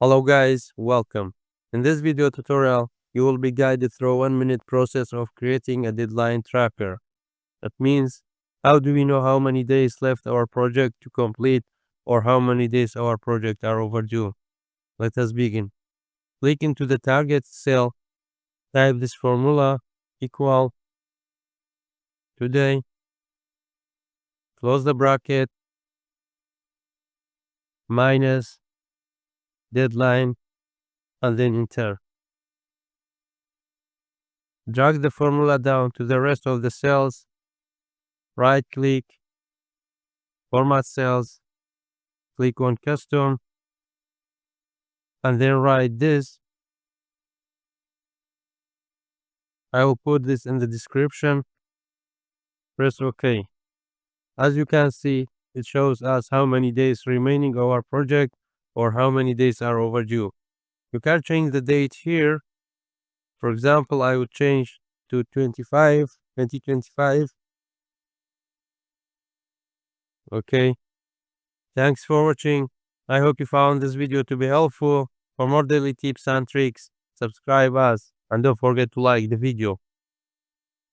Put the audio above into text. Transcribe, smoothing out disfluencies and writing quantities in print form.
Hello guys, welcome. In this video tutorial, you will be guided through a 1-minute process of creating a deadline tracker. That means, how do we know how many days left our project to complete or how many days our project are overdue? Let us begin. Click into the target cell, type this formula equal today, close the bracket, minus deadline, and then enter. Drag the formula down to the rest of the cells, right click, format cells, click on custom, and then write this. I will put this in the description. Press OK. As you can see, it shows us how many days remaining of our project or how many days are overdue. You can change the date here. For example, I would change to 2025. Okay. Thanks for watching. I hope you found this video to be helpful. For more daily tips and tricks, subscribe us and don't forget to like the video.